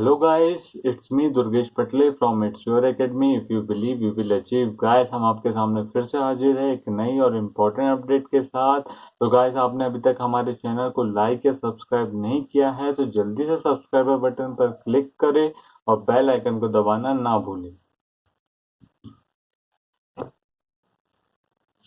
Hello guys, it's me Durgesh Patle from It's Your Academy. If you believe you will achieve. Guys, हम आपके सामने फिर से हाजिर है एक नई और इम्पोर्टेंट अपडेट के साथ। तो गाइस, आपने अभी तक हमारे चैनल को लाइक या सब्सक्राइब नहीं किया है तो जल्दी से सब्सक्राइबर बटन पर क्लिक करें और बेल आइकन को दबाना ना भूलें।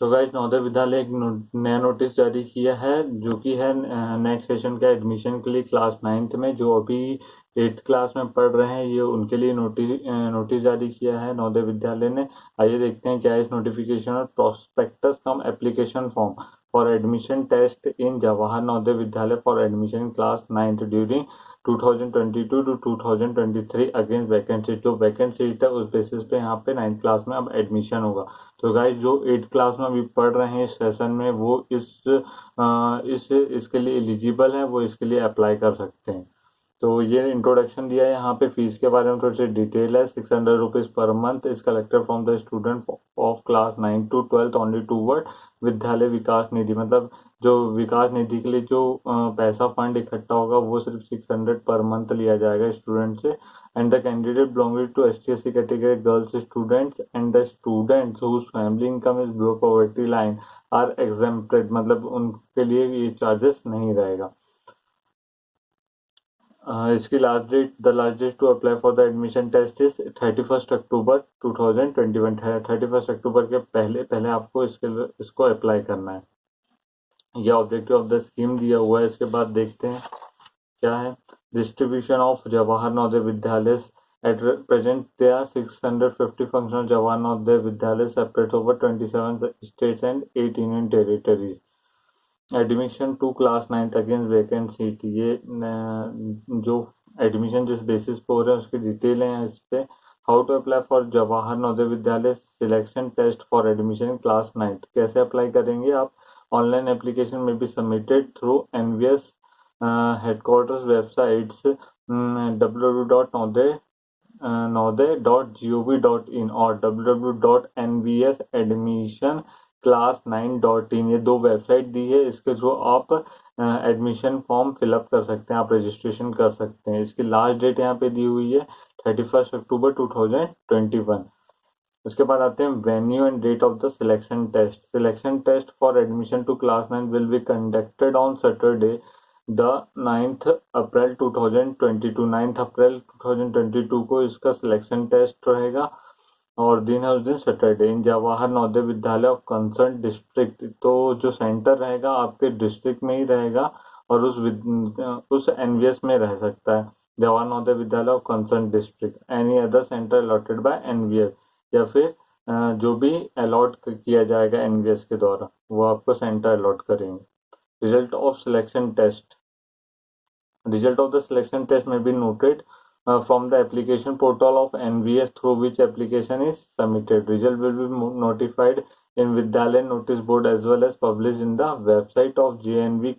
तो गाइस, नवोदय विद्यालय एक नया नोटिस जारी किया है जो कि है नेक्स्ट सेशन का एडमिशन के लिए क्लास 9th में जो अभी 8th क्लास में पढ़ रहे हैं, ये उनके लिए नोटिस जारी किया है नवोदय विद्यालय ने। आइए देखते हैं क्या इस नोटिफिकेशन और prospectus cum application form for admission test in Jawahar Navodaya Vidyalaya for admission class 9th during 2022 to 2023 against vacancy. जो वैकेंट सीट है उस बेसिस पे यहाँ पे 9th क्लास में अब एडमिशन होगा। तो गाइस, जो 8th क्लास में अभी पढ़ रहे हैं इस सेशन में, वो इसके लिए एलिजिबल है, वो इसके लिए अप्लाई कर सकते हैं। तो ये इंट्रोडक्शन दिया है। यहाँ पे फीस के बारे में थोड़ी सी डिटेल है। 600 rupees per month is collected from the student of class 9 to 12 only toward विद्यालय विकास निधि। मतलब जो विकास निधि के लिए जो पैसा फंड इकट्ठा होगा वो सिर्फ 600 पर मंथ लिया जाएगा स्टूडेंट से। And the candidate belonging to ST/SC category girls students and the students whose family income is below poverty line are exempted. मतलब उनके लिए ये चार्जेस नहीं रहेगा। इसकी last date to apply for the admission test is 31 October 2021 है। 31 अक्टूबर के पहले पहले आपको इसको अप्लाई करना है। यह ऑब्जेक्टिव ऑफ द स्कीम दिया हुआ है। इसके बाद देखते हैं क्या है। Distribution of Jawahar Navodaya Vidyalaya at present there are 650 functional Jawahar Navodaya Vidyalaya separate over 27 states and 8 union territories. Admission to class 9th against vacant seat. ये जो एडमिशन जिस बेसिस पे हो रहे हैं उसकी डिटेल है इस पे। How to apply for Jawahar Navodaya Vidyalaya selection test for admission class 9th। कैसे अप्लाई करेंगे आप? ऑनलाइन एप्लीकेशन में be submitted through NVS headquarters websites www.navodaya.gov.in और www.nvsadmissionclass9.in। ये दो वेबसाइट दी है, इसके थ्रू आप एडमिशन फॉर्म फिलअप कर सकते हैं, आप रजिस्ट्रेशन कर सकते हैं। इसकी लास्ट डेट यहाँ पे दी हुई है 31 अक्टूबर 2021। उसके बाद आते हैं venue and date of the selection test. Selection test for admission to class 9 will be conducted on Saturday the 9th April 2022। 9th April 2022 को इसका सिलेक्शन टेस्ट रहेगा और दिन है उस दिन Saturday in Jawahar Navodaya Vidyalaya of concern district. तो जो सेंटर रहेगा आपके डिस्ट्रिक्ट में ही रहेगा और उस NVS में रह सकता है, Jawahar Navodaya Vidyalaya of concern district. Any other centre allotted by NVS या फिर जो भी अलॉट किया जाएगा NVS के द्वारा वो आपको सेंटर अलॉट करेंगे। Result of selection test. Result of the selection test may be noted from the application portal of NVS through which application is submitted. Result will be notified in Vidyalaya notice board as well as published in the website of JNV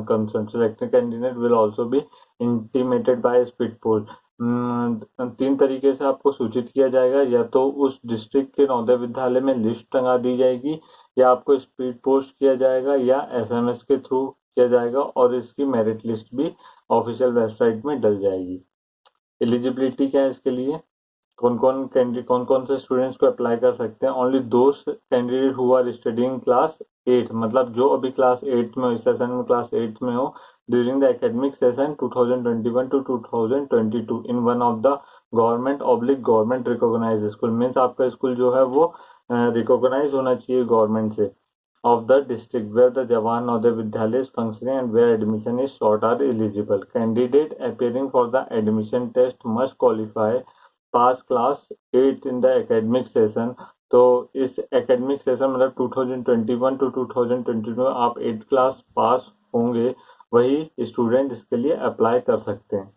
concerned. Selected candidate will also be intimated by speed post. 3 तरीके से आपको सूचित किया जाएगा। या तो उस district के नवोदय विद्यालय में लिस्ट टंगा दी जाएगी या आपको स्पीड पोस्ट किया जाएगा या SMS के थ्रू किया जाएगा और इसकी मेरिट लिस्ट भी ऑफिशियल वेबसाइट में डल जाएगी। एलिजिबिलिटी क्या है इसके लिए? कौन कौन से स्टूडेंट्स को अप्लाई कर सकते हैं? ओनली दोस्त candidate who are studying class 8, मतलब जो अभी क्लास 8 में हो, इस सेशन में क्लास 8 में हो, during the academic session 2021 to 2022 in one of the government recognised school. Means आपका स्कूल जो है वो रिकॉग्नाइज होना चाहिए गवर्नमेंट से। of the district where the Jawahar Navodaya Vidyalaya is functioning and where admission is sought are eligible. Candidate appearing for the admission test must qualify pass class 8 in the academic session. तो इस academic session मतलब 2021 to 2022 आप 8th class pass होंगे, वही student इसके लिए apply कर सकते हैं।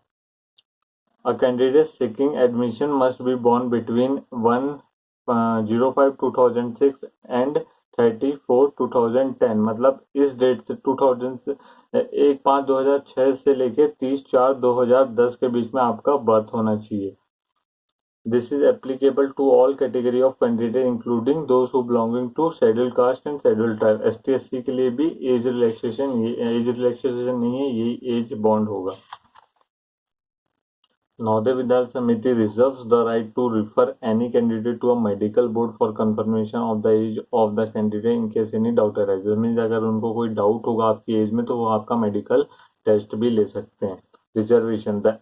A candidate seeking admission must be born between 1/05/2006 and 34/2010। मतलब इस डेट से 1/5/2006 से लेके 30/4/2010 के बीच में आपका बर्थ होना चाहिए। This is applicable to all category of candidate including those who belonging to scheduled caste and scheduled tribe. ST/SC के लिए भी एज रिलैक्सेशन नहीं है, यही एज बॉन्ड होगा। नवोदय विद्यालय समिति reserves the right to refer any candidate to a medical board for confirmation of the age of the candidate in case any doubt arises। Means अगर उनको कोई डाउट होगा आपकी एज में तो वो आपका मेडिकल टेस्ट भी ले सकते हैं। Reservation the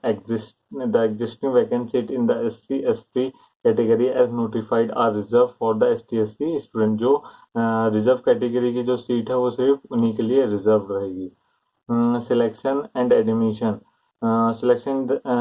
existing vacant seat in the SC ST category as notified are reserve for the ST SC student. जो रिजर्व कैटेगरी की जो सीट है वो सिर्फ उन्हीं के लिए रिजर्व रहेगी। Selection and admission the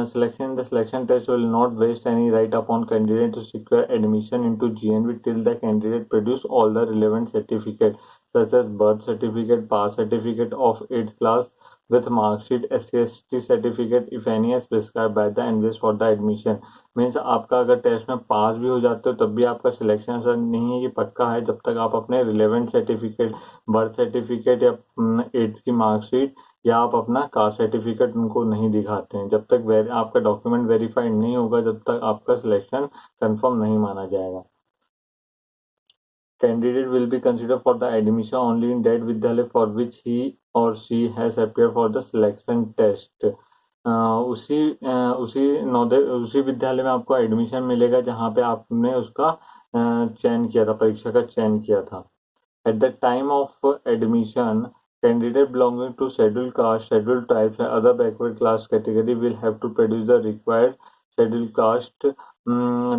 selection test will not waste any right upon candidate to secure admission into GNV till the candidate produce all the relevant certificates such as birth certificate, pass certificate of 8th class with mark sheet, SC/ST certificate if any as prescribed by the NVS for the admission। Means आपका अगर test में पास भी हो जाते हो तब भी आपका सिलेक्शन नहीं है, ये पक्का है जब तक आप अपने रिलेवेंट सर्टिफिकेट, बर्थ सर्टिफिकेट या 8th की मार्कशीट या आप अपना कास्ट सर्टिफिकेट उनको नहीं दिखाते हैं। जब तक आपका डॉक्यूमेंट वेरीफाइड नहीं होगा जब तक आपका सिलेक्शन कंफर्म नहीं माना जाएगा। Candidate will be consider for the admission only in that Vidyalaya for which he और she has appear for the selection test. उसी विद्यालय में आपको एडमिशन मिलेगा जहाँ पे आपने उसका चयन किया था, परीक्षा का चयन किया था। At the time of admission candidate belonging to scheduled caste, scheduled tribes and other backward class category will have to produce the required scheduled caste,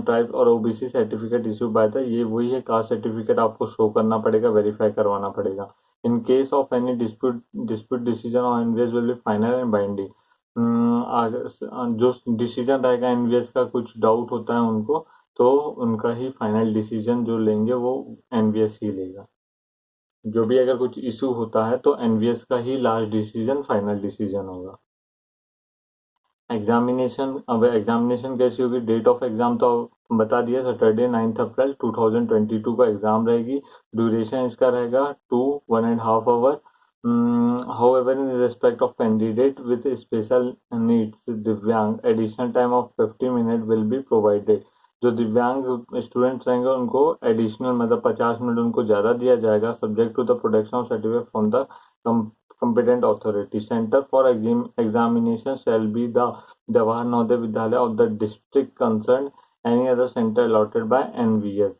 tribes और OBC certificate issued by the, ये वही है caste certificate आपको show करना पड़ेगा, verify करवाना पड़ेगा। In case of any dispute decision on NVS will be final and binding. जो डिसीजन रहेगा एनवीएस का, कुछ डाउट होता है उनको तो उनका ही फाइनल डिसीजन जो लेंगे वो एनवीएस ही लेगा। जो भी अगर कुछ इशू होता है तो एनवीएस का ही लास्ट डिसीजन फाइनल डिसीजन होगा। एग्जामिनेशन, अब एग्जामिनेशन कैसी होगी? डेट ऑफ एग्जाम तो बता दिया, सैटरडे 9 अप्रैल 2022 का एग्जाम रहेगी। ड्यूरेशन इसका रहेगा 1.5 our. However, in respect of candidate with special needs, दिव्यांग, additional time of 50 minutes will be provided। जो दिव्यांग स्टूडेंट्स रहेंगे उनको एडिशनल मतलब 50 मिनट उनको ज़्यादा दिया जाएगा, subject to the production of certificate from the competent authority। Centre for examination shall be the Jawahar Navodaya Vidyalaya of the district concern, any other centre allotted by NVS.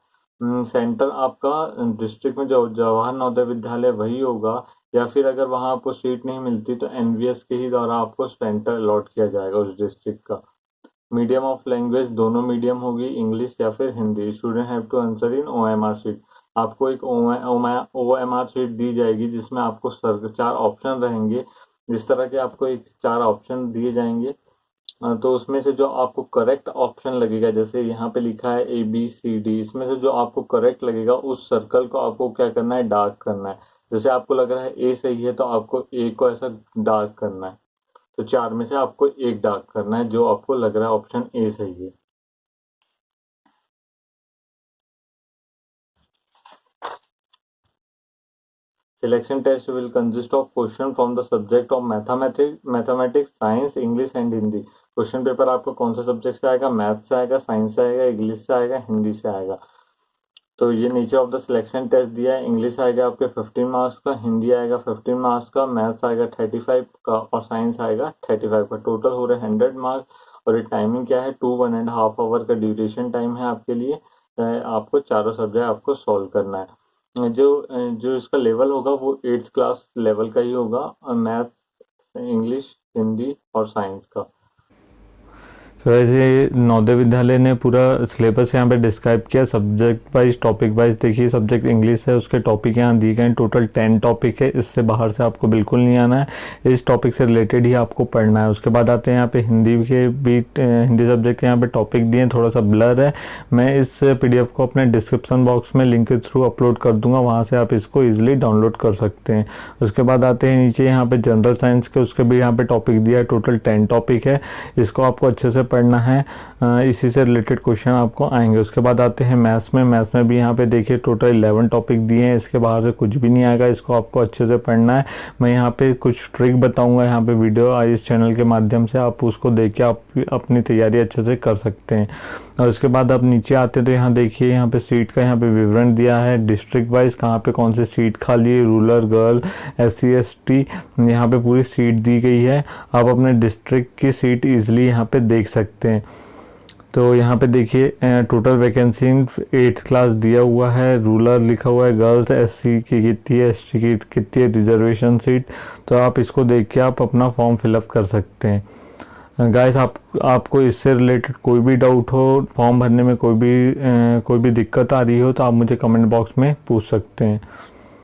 Centre आपका डिस्ट्रिक्ट में जो जवाहर नवोदय विद्यालय वही होगा, या फिर अगर वहां आपको सीट नहीं मिलती तो एनवीएस के ही द्वारा आपको सेंटर अलॉट किया जाएगा उस डिस्ट्रिक्ट का। मीडियम ऑफ लैंग्वेज दोनों मीडियम होगी, इंग्लिश या फिर Hindi. Student have to answer in OMR sheet. आपको एक OMR शीट दी जाएगी जिसमें आपको 4 ऑप्शन रहेंगे। जिस तरह के आपको 4 ऑप्शन दिए जाएंगे तो उसमें से जो आपको करेक्ट ऑप्शन लगेगा, जैसे यहाँ पे लिखा है ABCD, इसमें से जो आपको करेक्ट लगेगा उस सर्कल को आपको क्या करना है, डार्क करना है। जैसे आपको लग रहा है A सही है तो आपको A को ऐसा डार्क करना है, तो 4 में से आपको एक डार्क करना है जो आपको लग रहा है ऑप्शन A सही है। Selection test will consist of question from the subject of mathematics, science, English and Hindi. Question paper आपको कौन सा सब्जेक्ट से आएगा? मैथ से आएगा, साइंस से आएगा, इंग्लिश से आएगा, हिंदी से आएगा। तो ये nature of the selection test दिया है। इंग्लिश आएगा आपके 15 मार्क्स का, हिंदी आएगा 15 मार्क्स का, मैथ्स आएगा 35 का और साइंस आएगा 35 का। टोटल हो रहे 100 मार्क्स। और ये टाइमिंग क्या है? 1.5 आवर का ड्यूरेशन टाइम है आपके लिए। आपको चारों सब्जेक्ट आपको सॉल्व करना है। जो इसका लेवल होगा वो 8th क्लास लेवल का ही होगा, मैथ्स, इंग्लिश, हिंदी और साइंस का। तो ऐसे नवोदय विद्यालय ने पूरा सिलेबस यहाँ पे डिस्क्राइब किया, सब्जेक्ट वाइज, टॉपिक वाइज। देखिए सब्जेक्ट इंग्लिश है, उसके टॉपिक यहाँ दिए गए, टोटल 10 टॉपिक है। इससे बाहर से आपको बिल्कुल नहीं आना है, इस टॉपिक से रिलेटेड ही आपको पढ़ना है। उसके बाद आते हैं यहाँ पे हिंदी के भी, हिंदी सब्जेक्ट के यहाँ पे टॉपिक दिए, थोड़ा सा ब्लर है। मैं इस PDF को अपने डिस्क्रिप्शन बॉक्स में लिंक के थ्रू अपलोड कर दूंगा, वहाँ से आप इसको ईजिली डाउनलोड कर सकते हैं। उसके बाद आते हैं नीचे यहाँ पे जनरल साइंस के, उसके भी यहाँ पे टॉपिक दिया है, टोटल 10 टॉपिक है। इसको आपको अच्छे से पढ़ना है, इसी से रिलेटेड क्वेश्चन आपको आएंगे। उसके बाद आते हैं मैथ्स में भी यहाँ पे देखिए टोटल 11 टॉपिक दिए हैं, इसके बाहर से कुछ भी नहीं आएगा, इसको आपको अच्छे से पढ़ना है। मैं यहाँ पे कुछ ट्रिक बताऊंगा यहाँ पे वीडियो इस चैनल के माध्यम से, आप उसको देख के आप अपनी तैयारी अच्छे से कर सकते हैं। और उसके बाद आप नीचे आते हैं तो यहाँ देखिए यहाँ पे सीट का यहाँ पे विवरण दिया है, डिस्ट्रिक्ट वाइज कहाँ पे कौन सी सीट खाली है, रूरल, गर्ल, SC ST, यहाँ पे पूरी सीट दी गई है। आप अपने डिस्ट्रिक्ट की सीट ईजिली यहाँ पे देख सकते सकते हैं। तो यहाँ पे देखिए टोटल वैकेंसी 8th क्लास दिया हुआ है, रूरल लिखा हुआ है, गर्ल्स SC की कितनी है, ST की कितनी है, रिजर्वेशन सीट। तो आप इसको देख के आप अपना फॉर्म फिलअप कर सकते हैं। गाइस आपको इससे रिलेटेड कोई भी डाउट हो, फॉर्म भरने में कोई भी दिक्कत आ रही हो, तो आप मुझे कमेंट बॉक्स में पूछ सकते हैं।